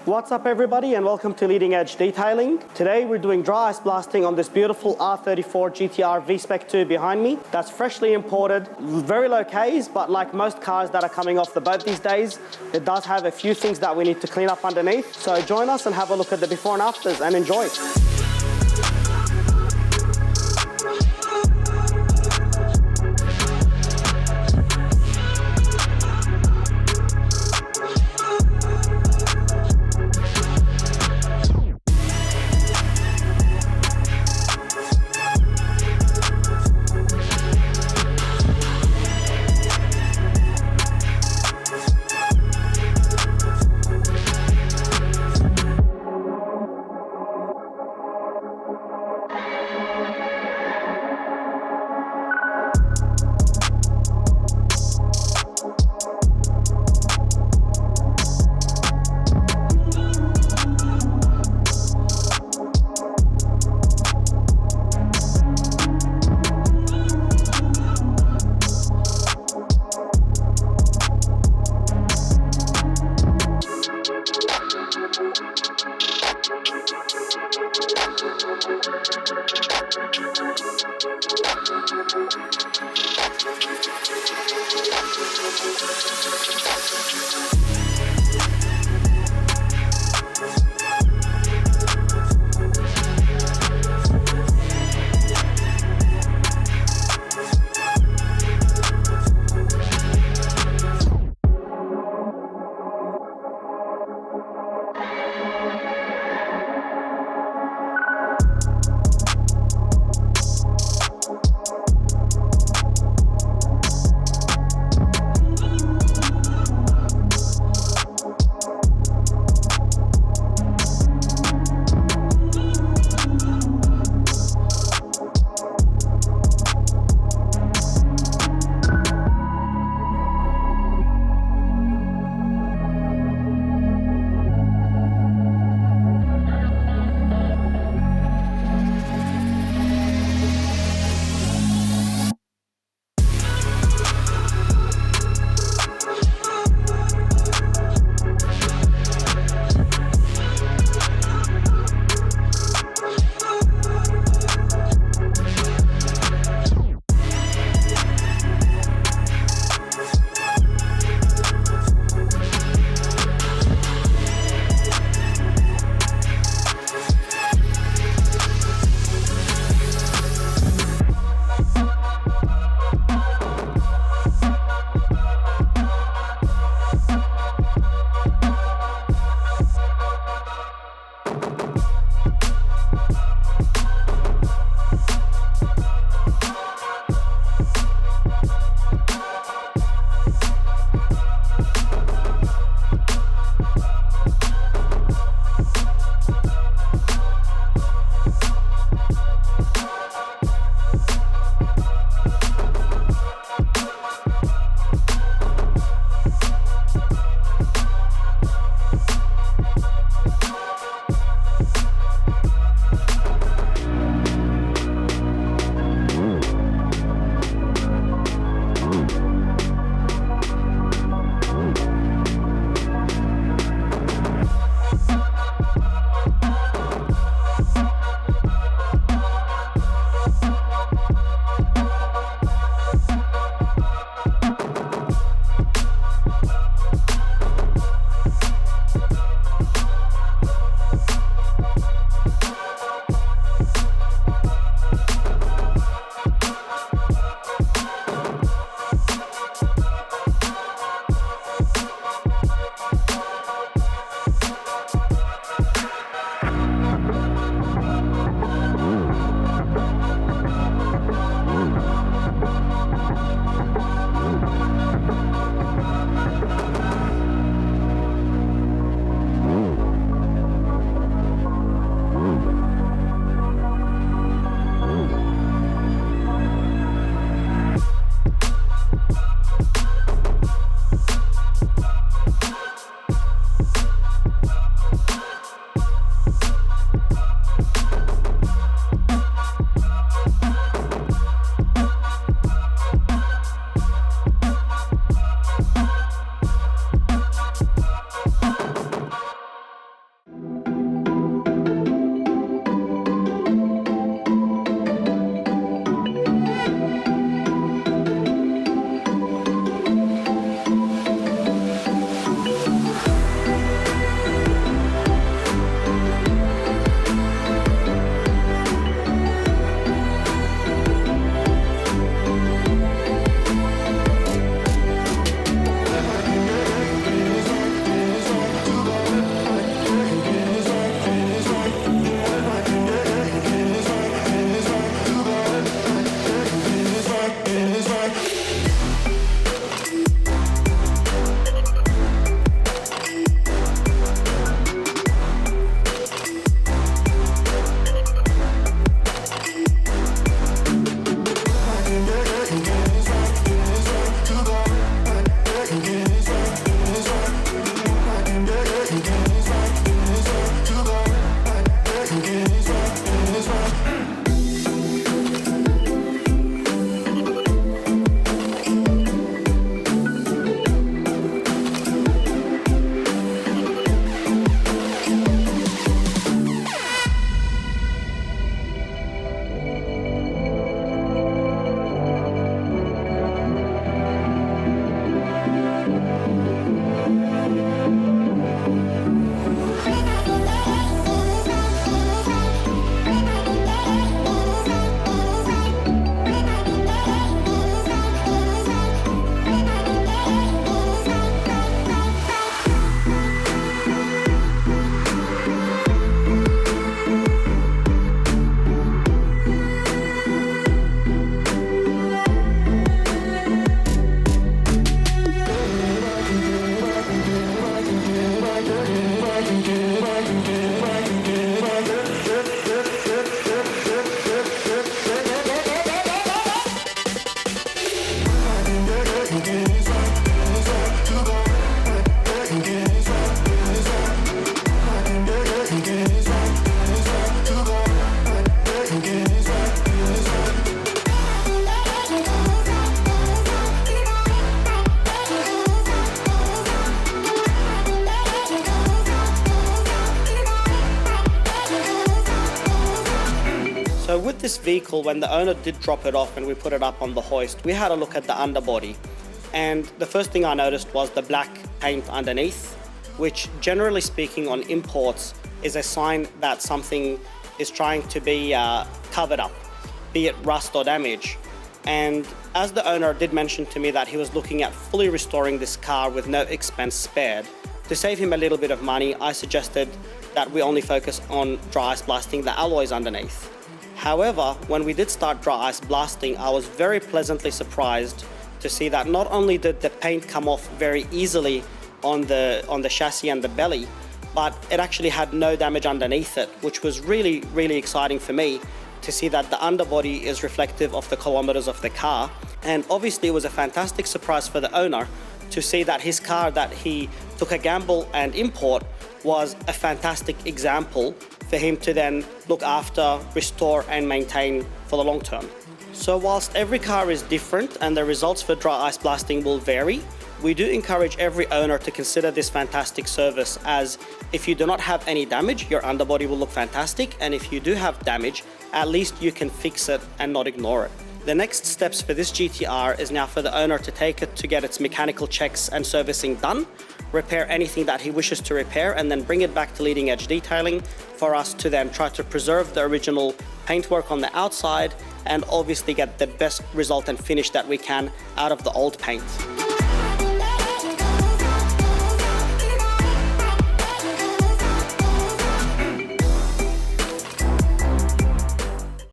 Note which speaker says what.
Speaker 1: What's up everybody and welcome to Leading Edge Detailing. Today we're doing dry ice blasting on this beautiful R34 GT-R V-Spec II behind me. That's freshly imported, very low Ks, but like most cars that are coming off the boat these days, it does have a few things that we need to clean up underneath. So join us and have a look at the before and afters and enjoy. with this vehicle, when the owner did drop it off and we put it up on the hoist, we had a look at the underbody. And the first thing I noticed was the black paint underneath, which generally speaking on imports is a sign that something is trying to be covered up, be it rust or damage. And as the owner did mention to me that he was looking at fully restoring this car with no expense spared, to save him a little bit of money, I suggested that we only focus on dry ice blasting the alloys underneath. However, when we did start dry ice blasting, I was very pleasantly surprised to see that not only did the paint come off very easily on the chassis and the belly, but it actually had no damage underneath it, which was really, really exciting for me to see that the underbody is reflective of the kilometers of the car. And obviously it was a fantastic surprise for the owner to see that his car that he took a gamble and import was a fantastic example for him to then look after, restore and maintain for the long term. So whilst every car is different and the results for dry ice blasting will vary, we do encourage every owner to consider this fantastic service, as if you do not have any damage, your underbody will look fantastic, and if you do have damage, at least you can fix it and not ignore it. The next steps for this GT-R is now for the owner to take it to get its mechanical checks and servicing done, repair anything that he wishes to repair, and then bring it back to leading edge detailing for us to then try to preserve the original paintwork on the outside and obviously get the best result and finish that we can out of the old paint.